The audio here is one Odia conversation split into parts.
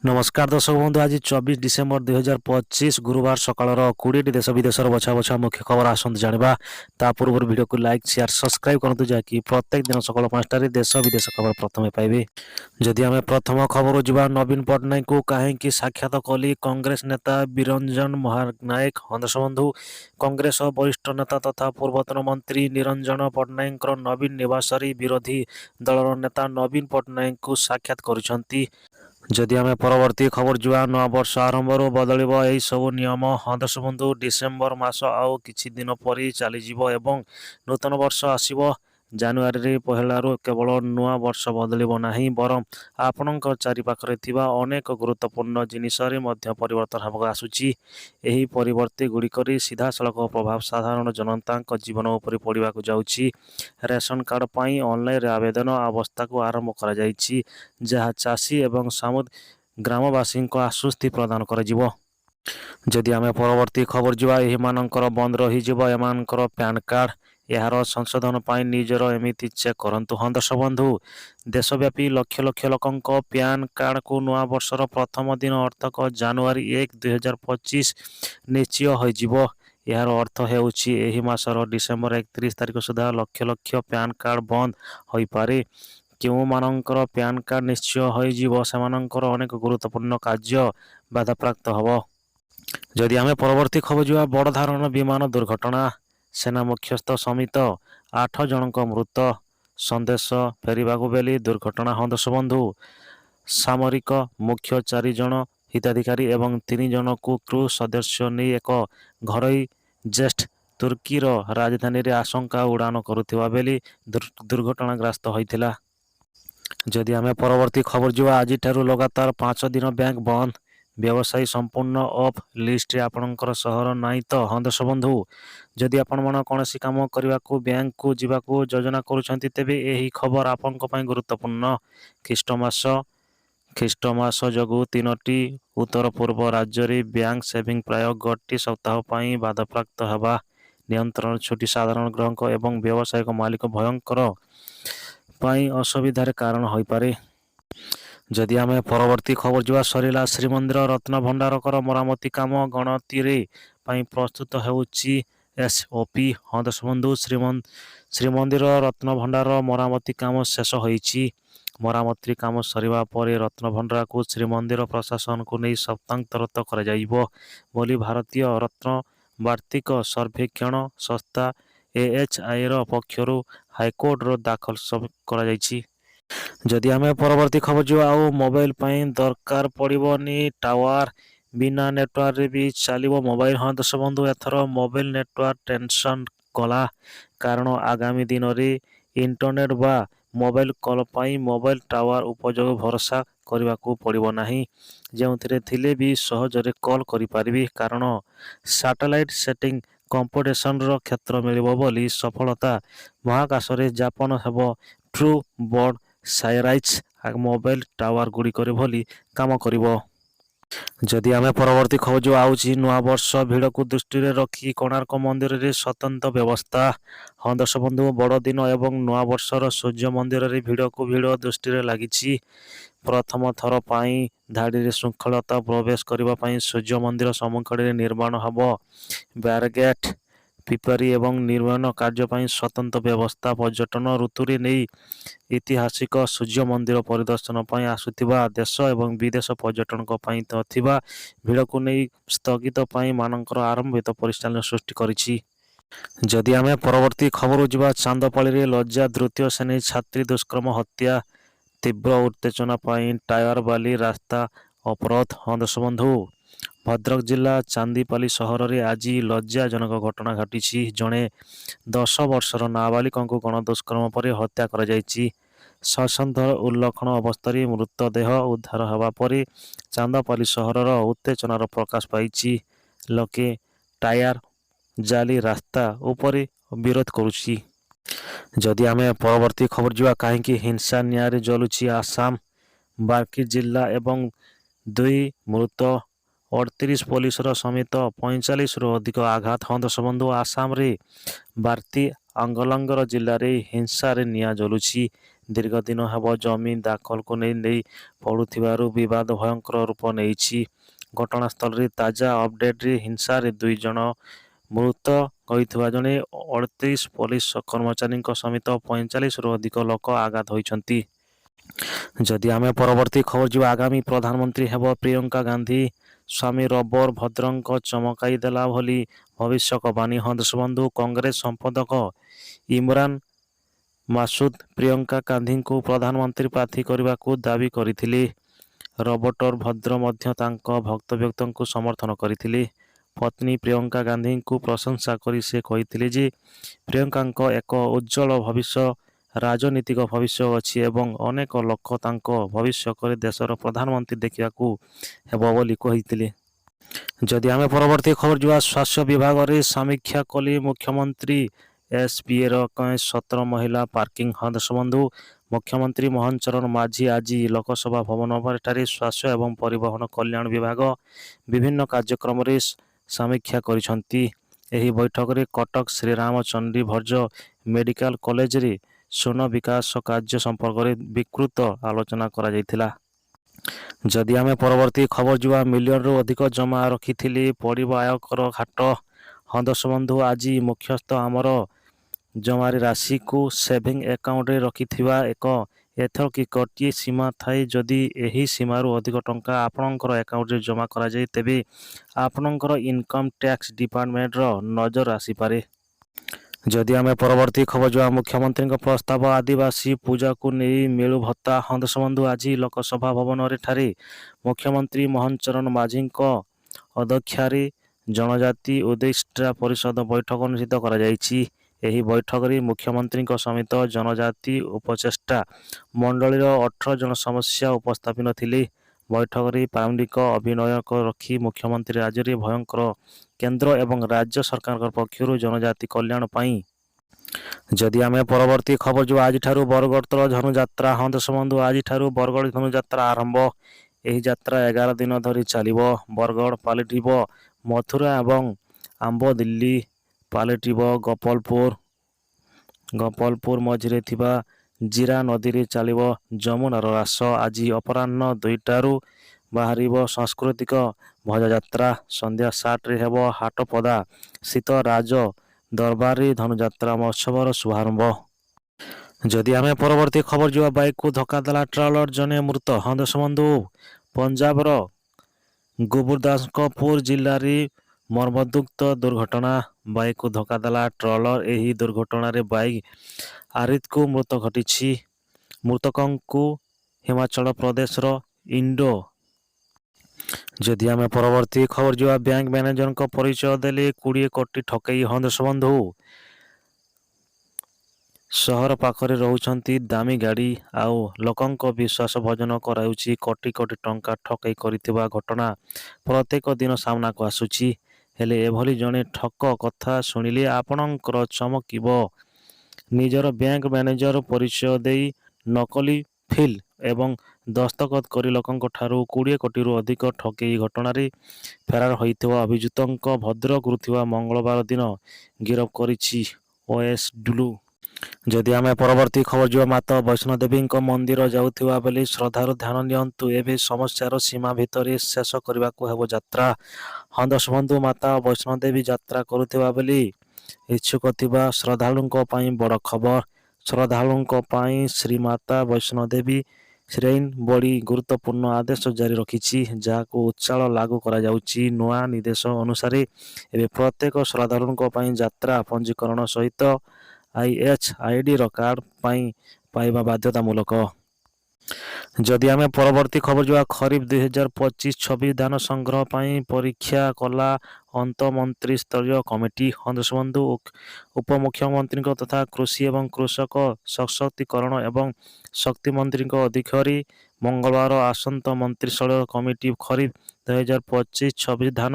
नमस्कार दर्शक बंधु आज 24 डिसेम्बर 2025 गुरुवार सकाळ 20 देश विदेशर बछा बछा मुख्य खबर आसत जाना ता पूर्व वीडियो को लाइक शेयर सब्सक्राइब करूँ जहाँकि प्रत्येक दिन सकाल 5टार देश विदेश खबर प्रथम पाइबे। जदि आम प्रथम खबर जा नवीन पट्टनायक को कहीं साक्षात कली कांग्रेस नेता बिरंजन महानायक हंदस बंधु कांग्रेस वरिष्ठ नेता तथा पूर्वतन मंत्री निरंजन पट्टनायक नवीन निवास विरोधी दलर नेता नवीन पट्टनायक को साक्षात कर। जदि आम परवर्ती खबर जुआ नवा वर्ष आरंभ बदल सब नियम हंदस बंधु डिसेम्बर मास आउ कि दिन पर चलीज एवं नूतन वर्ष आसब जानुरी पहलू केवल नुआ वर्ष बदल ना बरं आपण चारिपाखे अनेक गुरुत्वपूर्ण जिनिस परिवर्तन होगा आसूची। एही परिवर्ती गुड़िक सीधा सड़क प्रभाव साधारण जनता जीवन उपर पड़ा जाऊँगी। रेशन कार्ड पर ऑनलाइन आवेदन अवस्था को आरंभ कर जहाँ चाषी एवं ग्रामवासी आश्वस्ति प्रदान कर। जदि आम परवर्ती खबर जुआ यह बंद रही पैन कार्ड यार संशोधन पर निजर एमती चेक करंतु हंदस बंधु देशव्यापी लक्ष लक्ष लोक पैन कार्ड को नुआ वर्षर प्रथम दिन अर्थक जानुरी 1, 2025 निश्चय हो। यार अर्थ होउछि एही मासर डिसेम्बर 31 तारिख सुधा लक्ष लक्ष पैन कार्ड बंद हो पारे। क्यों मानकर पैन कार्ड निश्चय हो अनेक गुरुत्वपूर्ण कार्य बाधाप्राप्त हम। जदि आम परवर्ती खबर जुआ बड़ धारण विमान दुर्घटना सेना मुख्यस्थ समित 8 जनक मृत संदेश फेरवा बेली दुर्घटना हंदस बंधु सामरिक मुख्य 4 जन हिताधिकारी एवं 3 जन को क्रू सदस्य नहीं एक घरोई जेट तुर्कीर राजधानी रे आशंका उड़ान करुवा बेली दुर्घटनाग्रस्त होता। जदि आम परवर्ती खबर जुआ आज लगातार 5 दिन बैंक बंद व्यवसायी संपूर्ण ऑफ लिस्ट आपणकर सहर नाई तो हंदस बंधु जदि आपण कौन काम करने को बैंक को जीवाक योजना करुँच तेबे यही खबर आपण गुरुत्वपूर्ण। ख्रीष्टमास जगू 3टी उत्तर पूर्व राज्य रे बैंक सेविंग प्राय गोटी सप्ताह पर बाधाप्राप्त होगा। नियंत्रण छुट्टी साधारण ग्राहक एवं व्यावसायिक मालिक भयंकर असुविधार कारण हो पारे। जदि आम परवर्ती खबर जुआ सरला श्रीमंदिर रत्न भंडारकर मरामती काम गणति प्रस्तुत होउछि एसओपी हंदस बंधु श्रीमंदिर रत्न भंडार मरामती काम शेष होइछि। मरामती काम सरिबा परे रत्न भंडार को श्रीमंदिर प्रशासन को नहीं सप्तांतरित कर भारतीय रत्न वार्षिक सर्वेक्षण संस्था AHI पक्षर हाइकोर्ट दाखल कर। जदि आम परवर्ती खबर जो आओ मोबाइल दरकार पड़ोनी टावर बिना नेटवर्क भी चलो मोबाइल हंदस बंधु एथर मोबाइल नेटवर्क टेंशन कला कारण आगामी दिन में इंटरनेट बा मोबाइल कॉल पर मोबाइल टावर उपयोग भरोसा करने को पड़ो ना जो थिले भी सहजरे कॉल करें कारण सैटेलाइट सेटिंग कंपटीशन क्षेत्र मिल सफलता महाकाश जापन हेब ट्रू बर्ड साइराइज मोबाइल टावर गुड़िक भली काम करिवो। जदि आम परवर्ती खबर जो आउची नुआ वर्ष भिड़ को दृष्टि रखी कोणार्क मंदिर रे स्वतंत्र व्यवस्था हंदस बंधु बड़ दिन एवं नुआ वर्षर सूर्य मंदिर रे भिड़ को भिड़ दृष्टि लगी। प्रथम थर पाई धाड़ी श्रृंखलता प्रवेश करने सूर्य मंदिर सम्मुख निर्माण हम बैरगेट पिपरी एवं निर्माण कार्य स्वतंत्र व्यवस्था पर्यटन ऋतु नहीं ऐतिहासिक सूर्य मंदिर परिदर्शन पर आसुवा देश एवं विदेश पर्यटन भिड़ को नहीं स्थगित मानकर आरंभित परिचालन सृष्टि करिछि। जदि आम परवर्ती खबर जा चांदपाली लज्जा द्वितीय श्रेणी छात्री दुष्कर्म हत्या तीव्र उत्तेजना टायर बाली रास्ता अवरोध हंदस बंधु भद्रक जिला चांदीपाली सहर में आज लज्जाजनक घटना घटी जड़े 10 वर्षर नाबालिक को गणदुष्कर्म पर हत्या कर सशंध उल्लखन अवस्था मृतदेह उद्धार होगा पर चांदपाली सहर उत्तेजनार प्रकाश पाई लोके टायर जाली रास्ता उपर विरोध करुछि। जदि आम परवर्ती खबर जुआ कहीं हिंसा न्याय जलुछि आसाम बार्की जिला एवं 2 मृत 38 पुलिस समेत 45 रु अधिक आघात हंदस बंधु आसाम रे बार्ती आंगलंगर जिले में हिंसा निया जलुछि ଦୀର୍ଘ ଦିନ ହେବ ଜମି ଦାଖଲକୁ ନେଇ ପଡ଼ୁଥିବାରୁ ବିବାଦ ଭୟଙ୍କର ରୂପ ନେଇଛି। ଘଟଣାସ୍ଥଳରେ ତାଜା ଅପଡେଟ୍ରେ ହିଂସାରେ 2 ଜଣ ମୃତ ହୋଇଥିବା ଜଣେ 38 ପୋଲିସ କର୍ମଚାରୀଙ୍କ ସମେତ 45ରୁ ଅଧିକ ଲୋକ ଆଘାତ ହୋଇଛନ୍ତି। ଯଦି ଆମେ ପରବର୍ତ୍ତୀ ଖବର ଯିବା, ଆଗାମୀ ପ୍ରଧାନମନ୍ତ୍ରୀ ହେବ ପ୍ରିୟଙ୍କା ଗାନ୍ଧୀ। ସ୍ୱାମୀ ରବର ଭଦ୍ରଙ୍କ ଚମକାଇ ଦେଲା ଭଳି ଭବିଷ୍ୟବାଣୀ। ହଂସବନ୍ଧୁ କଂଗ୍ରେସ ସମ୍ପାଦକ ଇମରାନ ମାସୁଦ ପ୍ରିୟଙ୍କା ଗାନ୍ଧୀଙ୍କୁ ପ୍ରଧାନମନ୍ତ୍ରୀ ପ୍ରାର୍ଥୀ କରିବାକୁ ଦାବି କରିଥିଲେ। ରବର୍ଟ ଭଦ୍ର ମଧ୍ୟ ତାଙ୍କ ବକ୍ତବ୍ୟକୁ ସମର୍ଥନ କରିଥିଲେ। ପତ୍ନୀ ପ୍ରିୟଙ୍କା ଗାନ୍ଧୀଙ୍କୁ ପ୍ରଶଂସା କରି ସେ କହିଥିଲେ ଯେ ପ୍ରିୟଙ୍କାଙ୍କ ଏକ ଉଜ୍ଜ୍ୱଳ ରାଜନୈତିକ ଭବିଷ୍ୟ ଅଛି ଏବଂ ଅନେକ ଲୋକ ତାଙ୍କ ଭବିଷ୍ୟତରେ ଦେଶର ପ୍ରଧାନମନ୍ତ୍ରୀ ଦେଖିବାକୁ ହେବ ବୋଲି କହିଥିଲେ। ଯଦି ଆମେ ପରବର୍ତ୍ତୀ ଖବର ଯିବା, ସ୍ୱାସ୍ଥ୍ୟ ବିଭାଗରେ ସମୀକ୍ଷା କଲେ ମୁଖ୍ୟମନ୍ତ୍ରୀ। ଏସ୍ବିଏର 17 ମହିଳା ପାର୍କିଂ। ହଂସବନ୍ଧୁ ମୁଖ୍ୟମନ୍ତ୍ରୀ ମୋହନ ଚରଣ ମାଝୀ ଆଜି ଲୋକସଭା ଭବନଠାରେ ସ୍ୱାସ୍ଥ୍ୟ ଏବଂ ପରିବହନ କଲ୍ୟାଣ ବିଭାଗ ବିଭିନ୍ନ କାର୍ଯ୍ୟକ୍ରମରେ ସମୀକ୍ଷା କରିଛନ୍ତି। ଏହି ବୈଠକରେ କଟକ ଶ୍ରୀରାମଚଣ୍ଡୀ ଭଞ୍ଜ ମେଡିକାଲ କଲେଜରେ ଶୂନ୍ୟ ବିକାଶ କାର୍ଯ୍ୟ ସମ୍ପର୍କରେ ବିସ୍ତୃତ ଆଲୋଚନା କରାଯାଇଥିଲା। ଯଦି ଆମେ ପରବର୍ତ୍ତୀ ଖବର ଯିବା, ମିଲିୟନରୁ ଅଧିକ ଜମା ରଖିଥିଲେ ପଡ଼ିବ ଆୟକର ହାଟ। ହଂସବନ୍ଧୁ ଆଜି ମୁଖ୍ୟତଃ ଆମର ଜମାର ରାଶିକୁ ସେଭିଂ ଆକାଉଣ୍ଟରେ ରଖିଥିବା ଏଥର କି ଗୋଟିଏ ସୀମା ଥାଏ। ଯଦି ଏହି ସୀମାରୁ ଅଧିକ ଟଙ୍କା ଆପଣଙ୍କର ଆକାଉଣ୍ଟରେ ଜମା କରାଯାଏ ତେବେ ଆପଣଙ୍କର ଇନକମ୍ ଟ୍ୟାକ୍ସ ଡିପାର୍ଟମେଣ୍ଟର ନଜର ଆସିପାରେ। ଯଦି ଆମେ ପରବର୍ତ୍ତୀ ଖବର ଯିବା, ମୁଖ୍ୟମନ୍ତ୍ରୀଙ୍କ ପ୍ରସ୍ତାବ ଆଦିବାସୀ ପୂଜାକୁ ନେଇ ମିଳୁ ଭତ୍ତା। ହଂସବନ୍ଧୁ ଆଜି ଲୋକସଭା ଭବନଠାରେ ମୁଖ୍ୟମନ୍ତ୍ରୀ ମୋହନ ଚରଣ ମାଝୀଙ୍କ ଅଧ୍ୟକ୍ଷତାରେ ଜନଜାତି ଉଚ୍ଛେଦ ପରିଷଦ ବୈଠକ ଅନୁଷ୍ଠିତ କରାଯାଇଛି। ଏହି ବୈଠକରେ ମୁଖ୍ୟମନ୍ତ୍ରୀଙ୍କ ସମେତ ଜନଜାତି ଉପଦେଷ୍ଟା ମଣ୍ଡଳୀର 18 ଜଣ ସଦସ୍ୟ ଉପସ୍ଥାପିତ ଥିଲେ। ବୈଠକରେ ପ୍ରାରମ୍ଭିକ ଅଭିନୟ ରଖି ମୁଖ୍ୟମନ୍ତ୍ରୀ ରାଜ୍ୟରେ ଭୟଙ୍କର କେନ୍ଦ୍ର ଏବଂ ରାଜ୍ୟ ସରକାରଙ୍କ ପକ୍ଷରୁ ଜନଜାତି କଲ୍ୟାଣ ପାଇଁ। ଯଦି ଆମେ ପରବର୍ତ୍ତୀ ଖବର ଯିବା, ଆଜିଠାରୁ ବରଗଡ଼ର ଧନୁଯାତ୍ରା। ହଂସବନ୍ଧୁ ଆଜିଠାରୁ ବରଗଡ଼ ଧନୁଯାତ୍ରା ଆରମ୍ଭ। ଏହି ଯାତ୍ରା 11 ଦିନ ଧରି ଚାଲିବ। ବରଗଡ଼ ପାଲିଟିବ ମଥୁରା ଏବଂ ଆମ୍ବ, ଦିଲ୍ଲୀ ପାଲିଟିବ ଗୋପାଳପୁର ମଝିରେ ଥିବା ଜିରା ନଦୀରେ ଚାଲିବ ଯମୁନାର ରାସ। ଆଜି ଅପରାହ୍ନ 2ଟାରୁ ବାହାରିବ ସାଂସ୍କୃତିକ ଭୋଜଯାତ୍ରା। ସନ୍ଧ୍ୟା 7ରେ ହେବ ହାଟପଦା ସ୍ଥିତ ରାଜ ଦରବାରରେ ଧନୁଯାତ୍ରା ମହୋତ୍ସବର ଶୁଭାରମ୍ଭ। ଯଦି ଆମେ ପରବର୍ତ୍ତୀ ଖବର ଯିବା, ବାଇକକୁ ଧକ୍କା ଦେଲା ଟ୍ରଲର, ଜଣେ ମୃତ। ହଂସବନ୍ଧୁ ପଞ୍ଜାବର ଗୁରୁଦାସପୁର ଜିଲ୍ଲାରେ ମର୍ମନ୍ତୁଦ ଦୁର୍ଘଟଣା। ବାଇକକୁ ଧକ୍କା ଦେଲା ଟ୍ରଲର। ଏହି ଦୁର୍ଘଟଣାରେ ବାଇକ୍ ଆରୋହୀଙ୍କୁ ମୃତ୍ୟୁ ଘଟିଛି। ମୃତକଙ୍କୁ ହିମାଚଳ ପ୍ରଦେଶର ଇଣ୍ଡୋ। ଯଦି ଆମେ ପରବର୍ତ୍ତୀ ଖବର ଯିବା, ବ୍ୟାଙ୍କ ମ୍ୟାନେଜରଙ୍କ ପରିଚୟ ଦେଲେ 20 କୋଟି ଠକେଇ। ହଂସବନ୍ଧୁ ସହର ପାଖରେ ରହୁଛନ୍ତି, ଦାମୀ ଗାଡ଼ି ଆଉ ଲୋକଙ୍କ ବିଶ୍ୱାସ ଭଞ୍ଜନ କରାଉଛି। କୋଟି କୋଟି ଟଙ୍କା ଠକେଇ କରିଥିବା ଘଟଣା ପ୍ରତ୍ୟେକ ଦିନ ସାମ୍ନାକୁ ଆସୁଛି। ହେଲେ ଏଭଳି ଜଣେ ଠକ କଥା ଶୁଣିଲେ ଆପଣଙ୍କର ଚମକିବ। ନିଜର ବ୍ୟାଙ୍କ ମ୍ୟାନେଜର ପରିଚୟ ଦେଇ ନକଲି ଫିଲ୍ ଏବଂ ଦସ୍ତଖତ କରି ଲୋକଙ୍କଠାରୁ 20 କୋଟିରୁ ଅଧିକ ଠକେଇ ଘଟଣାରେ ଫେରାର ହୋଇଥିବା ଅଭିଯୁକ୍ତଙ୍କ ଭଦ୍ରକରୁ ଥିବା ମଙ୍ଗଳବାର ଦିନ ଗିରଫ କରିଛି ଓଏସ୍ଡବ୍ଲ୍ୟୁ। ଯଦି ଆମେ ପରବର୍ତ୍ତୀ ଖବର ଯିବା, ମାତା ବୈଷ୍ଣୋଦେବୀଙ୍କ ମନ୍ଦିର ଯାଉଥିବା ବେଳେ ଶ୍ରଦ୍ଧାଳୁ ଧ୍ୟାନ ଦିଅନ୍ତୁ, ଏବେ ସମସ୍ୟାର ସୀମା ଭିତରେ ଶେଷ କରିବାକୁ ହେବ ଯାତ୍ରା। ହଂସବନ୍ଧୁ ମାତା ବୈଷ୍ଣୋଦେବୀ ଯାତ୍ରା କରୁଥିବା ବେଳେ ଇଚ୍ଛୁକ ଥିବା ଶ୍ରଦ୍ଧାଳୁଙ୍କ ପାଇଁ ବଡ଼ ଖବର। ଶ୍ରଦ୍ଧାଳୁଙ୍କ ପାଇଁ ଶ୍ରୀମାତା ବୈଷ୍ଣୋଦେବୀ ଶ୍ରେଇନ୍ ବଡ଼ି ଗୁରୁତ୍ୱପୂର୍ଣ୍ଣ ଆଦେଶ ଜାରି ରଖିଛି, ଯାହାକୁ ଉଚାଳ ଲାଗୁ କରାଯାଉଛି। ନୂଆ ନିର୍ଦ୍ଦେଶ ଅନୁସାରେ ଏବେ ପ୍ରତ୍ୟେକ ଶ୍ରଦ୍ଧାଳୁଙ୍କ ପାଇଁ ଯାତ୍ରା ପଞ୍ଜୀକରଣ ସହିତ IHIDର କାର୍ଡ ପାଇବା ବାଧ୍ୟତାମୂଳକ। ଯଦି ଆମେ ପରବର୍ତ୍ତୀ ଖବର ଯିବା, ଖରିଫ 2025-26 ଧାନ ସଂଗ୍ରହ ପାଇଁ ପରୀକ୍ଷା କଲା ଅନ୍ତଃମନ୍ତ୍ରିସ୍ତରୀୟ କମିଟି। ହଂସବନ୍ଧୁ ଉପମୁଖ୍ୟମନ୍ତ୍ରୀଙ୍କ ତଥା କୃଷି ଏବଂ କୃଷକ ସଶକ୍ତିକରଣ ଏବଂ ଶକ୍ତି ମନ୍ତ୍ରୀଙ୍କ ଅଧ୍ୟକ୍ଷତାରେ ମଙ୍ଗଳବାର ଆନ୍ତଃ ମନ୍ତ୍ରିସ୍ତରୀୟ କମିଟି ଖରିଫ 2025-26 ଧାନ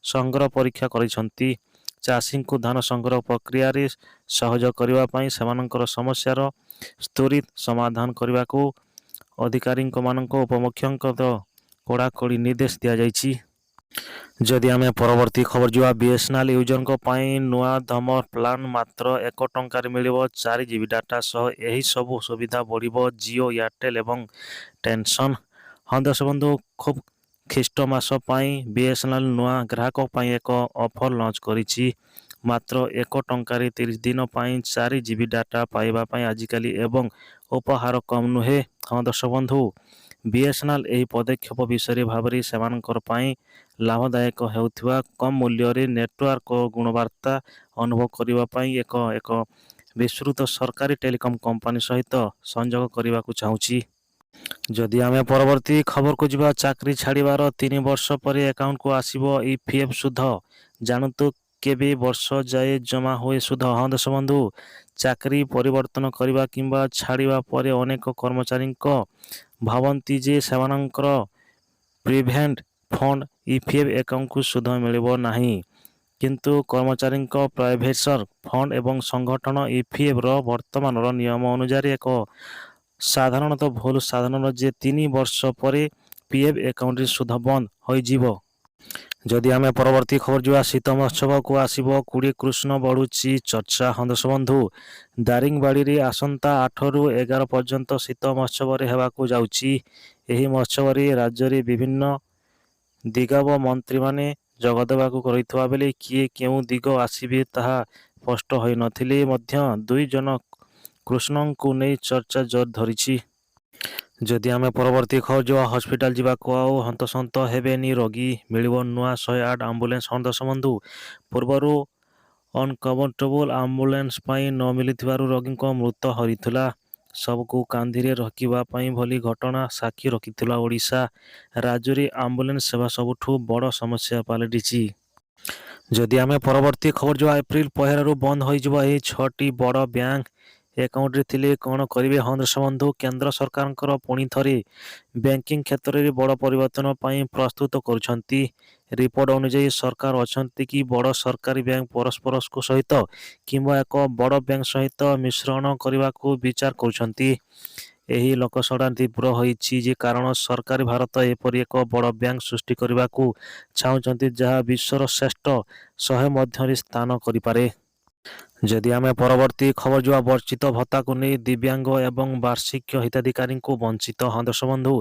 ସଂଗ୍ରହ ପରୀକ୍ଷା କରିଛନ୍ତି। ଚାଷୀଙ୍କୁ ଧାନ ସଂଗ୍ରହ ପ୍ରକ୍ରିୟାରେ ସହଯୋଗ କରିବା ପାଇଁ ସେମାନଙ୍କର ସମସ୍ୟାର ତ୍ୱରିତ ସମାଧାନ କରିବାକୁ ଅଧିକାରୀମାନଙ୍କୁ ଉପମୁଖ୍ୟଙ୍କ କଡ଼ାକଡ଼ି ନିର୍ଦ୍ଦେଶ ଦିଆଯାଇଛି। ଯଦି ଆମେ ପରବର୍ତ୍ତୀ ଖବର ଯିବା, ବିଏସ୍ଏନ୍ଏଲ୍ ୟୁଜରଙ୍କ ପାଇଁ ନୂଆ ଧମକ ପ୍ଲାନ୍ ମାତ୍ର 1 ଟଙ୍କାରେ ମିଳିବ 4 GB ଡାଟା ସହ। ଏହି ସବୁ ସୁବିଧା ବଢ଼ିବ ଜିଓ, ଏୟାରଟେଲ୍ ଏବଂ ଟେନ୍ସନ୍। ହଁ ଦର୍ଶକ ବନ୍ଧୁ, ଖୁବ୍ ଖ୍ରୀଷ୍ଟ ମାସ ପାଇଁ ବିଏସ୍ଏନ୍ଏଲ୍ ନୂଆ ଗ୍ରାହକ ପାଇଁ ଏକ ଅଫର୍ ଲଞ୍ଚ କରିଛି। ମାତ୍ର 1 ଟଙ୍କାରେ 30 ଦିନ ପାଇଁ 4 GB ଡାଟା ପାଇବା ପାଇଁ ଆଜିକାଲି ଏବଂ ଉପହାର କମ୍ ନୁହେଁ। ହଁ ଦର୍ଶକ ବନ୍ଧୁ, ବିଏସ୍ଏନ୍ଏଲ୍ ଏହି ପଦକ୍ଷେପ ବିଷୟରେ ଭାବରେ ସେମାନଙ୍କର ପାଇଁ ଲାଭଦାୟକ ହେଉଥିବା କମ୍ ମୂଲ୍ୟରେ ନେଟୱାର୍କ ଓ ଗୁଣବତ୍ତା ଅନୁଭବ କରିବା ପାଇଁ ଏକ ବିସ୍ତୃତ ସରକାରୀ ଟେଲିକମ୍ କମ୍ପାନୀ ସହିତ ସଂଯୋଗ କରିବାକୁ ଚାହୁଁଛି। ଯଦି ଆମେ ପରବର୍ତ୍ତୀ ଖବରକୁ ଯିବା, ଚାକିରି ଛାଡ଼ିବାର 3 ବର୍ଷ ପରେ ଆକାଉଣ୍ଟକୁ ଆସିବ ଇପିଏଫ୍ ସୁଧ। ଜାଣନ୍ତୁ କେବେ ବର୍ଷ ଯାଏ ଜମା ହୁଏ ସୁଧ। ହଁ ଦର୍ଶକ ବନ୍ଧୁ, ଚାକିରି ପରିବର୍ତ୍ତନ କରିବା କିମ୍ବା ଛାଡ଼ିବା ପରେ ଅନେକ କର୍ମଚାରୀଙ୍କ ଭାବନ୍ତି ଯେ ସେମାନଙ୍କର ପ୍ରୋଭିଡେଣ୍ଟ ଫଣ୍ଡ ଇପିଏଫ୍ ଆକାଉଣ୍ଟକୁ ସୁଧ ମିଳିବ ନାହିଁ। କିନ୍ତୁ କର୍ମଚାରୀଙ୍କ ପ୍ରୋଭିଡେଣ୍ଟ ଫଣ୍ଡ ଏବଂ ସଂଗଠନ ଇପିଏଫ୍ର ବର୍ତ୍ତମାନର ନିୟମ ଅନୁଯାୟୀ ଏକ ସାଧାରଣତଃ ଭୁଲ ସାଧାରଣ ଯେ 3 ବର୍ଷ ପରେ ପିଏଫ୍ ଆକାଉଣ୍ଟରେ ସୁଧ ବନ୍ଦ ହୋଇଯିବ। ଯଦି ଆମେ ପରବର୍ତ୍ତୀ ଖବର ଯିବା, ଶୀତ ମହୋତ୍ସବକୁ ଆସିବ 20 କୃଷ୍ଣ ବଢ଼ୁଛି ଚର୍ଚ୍ଚା। ହଁ ଦର୍ଶକ ବନ୍ଧୁ, ଦାରିଙ୍ଗବାଡ଼ିରେ ଆସନ୍ତା 8ରୁ 11 ପର୍ଯ୍ୟନ୍ତ ଶୀତ ମହୋତ୍ସବରେ ହେବାକୁ ଯାଉଛି। ଏହି ମହୋତ୍ସବରେ ରାଜ୍ୟରେ ବିଭିନ୍ନ ଦିଗବ ମନ୍ତ୍ରୀମାନେ ଯୋଗଦେବାକୁ ରହିଥିବା ବେଳେ କିଏ କେଉଁ ଦିଗ ଆସିବେ ତାହା ସ୍ପଷ୍ଟ ହୋଇନଥିଲେ ମଧ୍ୟ 2 ଜଣ କୃଷ୍ଣଙ୍କୁ ନେଇ ଚର୍ଚ୍ଚା ଜୋର ଧରିଛି। ଯଦି ଆମେ ପରବର୍ତ୍ତୀ ଖବର ଯିବା, ହସ୍ପିଟାଲ ଯିବାକୁ ଆଉ ହନ୍ତସନ୍ତ ହେବେନି ରୋଗୀ, ମିଳିବ ନୂଆ 108 ଆମ୍ବୁଲାନ୍ସ। ହଁ ଦର୍ଶକ ବନ୍ଧୁ, ପୂର୍ବରୁ ଅନକଭର୍ଟେବଲ ଆମ୍ବୁଲାନ୍ସ ପାଇଁ ନ ମିଳିଥିବାରୁ ରୋଗୀଙ୍କ ମୃତ୍ୟୁ ହୋଇଥିଲା। ସବୁକୁ କାନ୍ଧିରେ ରଖିବା ପାଇଁ ଭଳି ଘଟଣା ସାକ୍ଷୀ ରଖିଥିଲା ଓଡ଼ିଶା। ରାଜ୍ୟରେ ଆମ୍ବୁଲାନ୍ସ ସେବା ସବୁଠୁ ବଡ଼ ସମସ୍ୟା ପାଲଟିଛି। ଯଦି ଆମେ ପରବର୍ତ୍ତୀ ଖବର ଯିବା, ଏପ୍ରିଲ 1ରୁ ବନ୍ଦ ହୋଇଯିବ ଏହି 6ଟି ବଡ଼ ବ୍ୟାଙ୍କ। ଆକାଉଣ୍ଟରେ ଥିଲେ କ'ଣ କରିବେ? ହଁ ଦର୍ଶକ ବନ୍ଧୁ, କେନ୍ଦ୍ର ସରକାରଙ୍କର ପୁଣି ଥରେ ବ୍ୟାଙ୍କିଂ କ୍ଷେତ୍ରରେ ବଡ଼ ପରିବର୍ତ୍ତନ ପାଇଁ ପ୍ରସ୍ତୁତ କରୁଛନ୍ତି। ରିପୋର୍ଟ ଅନୁଯାୟୀ ସରକାର ଅଛନ୍ତି କି ବଡ଼ ସରକାରୀ ବ୍ୟାଙ୍କ ପରସ୍ପର ସହିତ କିମ୍ବା ଏକ ବଡ଼ ବ୍ୟାଙ୍କ ସହିତ ମିଶ୍ରଣ କରିବାକୁ ବିଚାର କରୁଛନ୍ତି। ଏହି ଲୋକସଭା ତୀବ୍ର ହୋଇଛି ଯେ କାରଣ ସରକାର ଭାରତ ଏପରି ଏକ ବଡ଼ ବ୍ୟାଙ୍କ ସୃଷ୍ଟି କରିବାକୁ ଚାହୁଁଛନ୍ତି ଯାହା ବିଶ୍ୱର ଶ୍ରେଷ୍ଠ 100 ମଧ୍ୟରେ ସ୍ଥାନ କରିପାରେ। ଯଦି ଆମେ ପରବର୍ତ୍ତୀ ଖବର ଯିବା, ବର୍ଚ୍ଚିତ ଭତ୍ତାକୁ ନେଇ ଦିବ୍ୟାଙ୍ଗ ଏବଂ ବାର୍ଷିକ ହିତାଧିକାରୀଙ୍କୁ ବଞ୍ଚିତ। ହଁ ଦର୍ଶକ ବନ୍ଧୁ,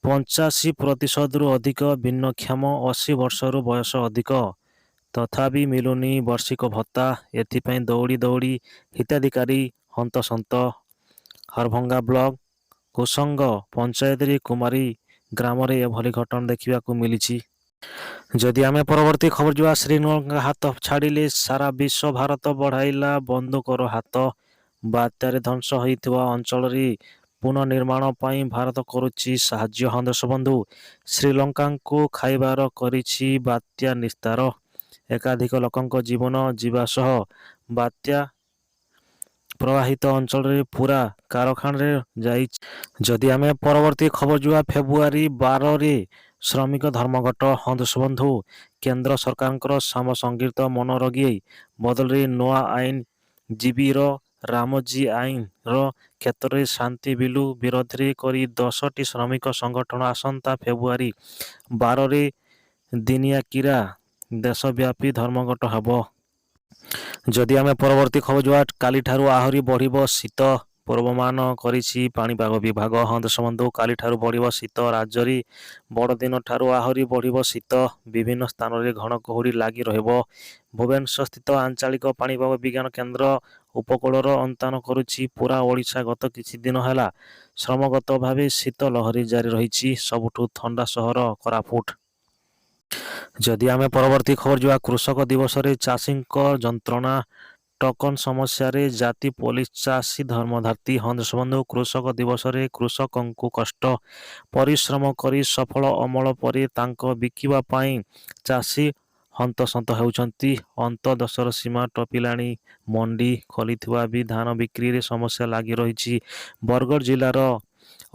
85%ରୁ ଅଧିକ ଭିନ୍ନକ୍ଷମ, 80 ବର୍ଷରୁ ବୟସ ଅଧିକ, ତଥାପି ମିଳୁନି ବାର୍ଷିକ ଭତ୍ତା। ଏଥିପାଇଁ ଦୌଡ଼ି ଦୌଡ଼ି ହିତାଧିକାରୀ ହନ୍ତସନ୍ତ। ହରଭଙ୍ଗା ବ୍ଲକ କୁସଙ୍ଗ ପଞ୍ଚାୟତରେ କୁମାରୀ ଗ୍ରାମରେ ଏଭଳି ଘଟଣା ଦେଖିବାକୁ ମିଳିଛି। ଯଦି ଆମେ ପରବର୍ତ୍ତୀ ଖବର ଯିବା, ଶ୍ରୀଲଙ୍କା ହାତ ଛାଡ଼ିଲେ ସାରା ବିଶ୍ୱ, ଭାରତ ବଢ଼ାଇଲା ବନ୍ଧୁକର ହାତ। ବାତ୍ୟାରେ ଧ୍ୱଂସ ହୋଇଥିବା ଅଞ୍ଚଳରେ ପୁନଃନିର୍ମାଣ ପାଇଁ ଭାରତ କରୁଛି ସାହାଯ୍ୟ। ହଁ ଦର୍ଶକ ବନ୍ଧୁ, ଶ୍ରୀଲଙ୍କାକୁ ଖାଇବାର କରିଛି ବାତ୍ୟା ନିସ୍ତାର। ଏକାଧିକ ଲୋକଙ୍କ ଜୀବନ ଯିବା ସହ ବାତ୍ୟା ପ୍ରଭାବିତ ଅଞ୍ଚଳରେ ପୁରା କାରଖାନାରେ ଯାଇଛି। ଯଦି ଆମେ ପରବର୍ତ୍ତୀ ଖବର ଯିବା, ଫେବୃଆରୀ 12ରେ ଶ୍ରମିକ ଧର୍ମଘଟ। ହଁ ଦର୍ଶକ ବନ୍ଧୁ, କେନ୍ଦ୍ର ସରକାରଙ୍କର ସାମସଙ୍ଗୀତ ମନୋରୋଗୀ ବଦଳରେ ନୂଆ ଆଇନ ଜିବିର ରାମଜୀ ଆଇନର କ୍ଷେତ୍ରରେ ଶାନ୍ତି ବିଲ୍ ବିରୋଧରେ କରି 10ଟି ଶ୍ରମିକ ସଂଗଠନ ଆସନ୍ତା ଫେବୃଆରୀ 12ରେ ଦିନିକିଆ ଦେଶବ୍ୟାପୀ ଧର୍ମଘଟ ହେବ। ଯଦି ଆମେ ପରବର୍ତ୍ତୀ ଖବର ଯିବା, କାଲିଠାରୁ ଆହୁରି ବଢ଼ିବ ଶୀତ ପୂର୍ବାନୁମାନ କରିଛି ପାଣିପାଗ ବିଭାଗ। ହଁ ଦର୍ଶକ ବନ୍ଧୁ, କାଲିଠାରୁ ବଢ଼ିବ ଶୀତ। ରାଜ୍ୟରେ ବଡ଼ଦିନ ଠାରୁ ଆହୁରି ବଢ଼ିବ ଶୀତ। ବିଭିନ୍ନ ସ୍ଥାନରେ ଘନ କୁହୁଡ଼ି ଲାଗି ରହିବ। ଭୁବନେଶ୍ୱରସ୍ଥିତ ଆଞ୍ଚଳିକ ପାଣିପାଗ ବିଜ୍ଞାନ କେନ୍ଦ୍ର ଉପକୂଳର ଅନୁମାନ କରୁଛି ପୁରା ଓଡ଼ିଶା ଗତ କିଛି ଦିନ ହେଲା କ୍ରମାଗତ ଭାବେ ଶୀତ ଲହରୀ ଜାରି ରହିଛି। ସବୁଠୁ ଥଣ୍ଡା ସହର କୋରାପୁଟ। ଯଦି ଆମେ ପରବର୍ତ୍ତୀ ଖବର ଯିବା, କୃଷକ ଦିବସରେ ଚାଷୀଙ୍କ ଯନ୍ତ୍ରଣା, ଟୋକନ ସମସ୍ୟାରେ ଜାତି ପୋଲିସ ଚାଷୀ ଧର୍ମଘାତୀ। ହଁ ଦର୍ଶକ ବନ୍ଧୁ, କୃଷକ ଦିବସରେ କୃଷକଙ୍କୁ କଷ୍ଟ, ପରିଶ୍ରମ କରି ସଫଳ ଅମଳ ପରେ ତାଙ୍କ ବିକିବା ପାଇଁ ଚାଷୀ ହନ୍ତସନ୍ତ ହେଉଛନ୍ତି। ଅନ୍ତର୍ଦେଶର ସୀମା ଟପିଲାଣି, ମଣ୍ଡି ଖୋଲିଥିବା ବି ଧାନ ବିକ୍ରିରେ ସମସ୍ୟା ଲାଗି ରହିଛି। ବରଗଡ଼ ଜିଲ୍ଲାର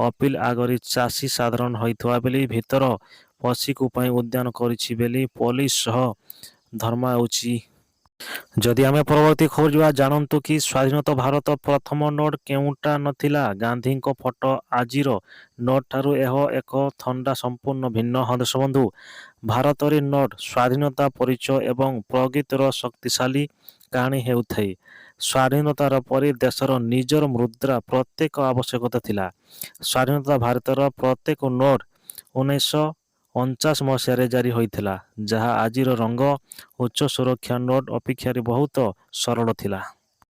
ଅପିଲ ଆଗରେ ଚାଷୀ ସାଧାରଣ ହୋଇଥିବା ବେଳେ ଭିତର ପଶିକୁ ପାଇଁ ଉଦ୍ୟାନ କରିଛି ବୋଲି ପୋଲିସ ସହ ଧର୍ମାଉଛି। ଯଦି ଆମେ ପରବର୍ତ୍ତୀ ଖବର ଯିବା, ଜାଣନ୍ତୁ କି ସ୍ୱାଧୀନତା ଭାରତ ପ୍ରଥମ ନୋଟ୍ କେଉଁଟା ନଥିଲା? ଗାନ୍ଧୀଙ୍କ ଫଟୋ। ଆଜିର ନୋଟ୍ ଠାରୁ ଏହା ଏକ ଥଣ୍ଡା ସମ୍ପୂର୍ଣ୍ଣ ଭିନ୍ନ। ହଁ ଦର୍ଶକ ବନ୍ଧୁ, ଭାରତରେ ନୋଟ୍ ସ୍ୱାଧୀନତା ପରିଚୟ ଏବଂ ପ୍ରଗତିର ଶକ୍ତିଶାଳୀ କାହାଣୀ ହେଉଥାଏ। ସ୍ୱାଧୀନତାର ପରେ ଦେଶର ନିଜର ମୁଦ୍ରା ପ୍ରତ୍ୟେକ ଆବଶ୍ୟକତା ଥିଲା। ସ୍ୱାଧୀନତା ଭାରତର ପ୍ରତ୍ୟେକ ନୋଟ୍ 1949 ଜାରି ହୋଇଥିଲା, ଯାହା ଆଜିର ରଙ୍ଗ ଉଚ୍ଚ ସୁରକ୍ଷା ନୋଟ୍ ଅପେକ୍ଷାରେ ବହୁତ ସରଳ ଥିଲା।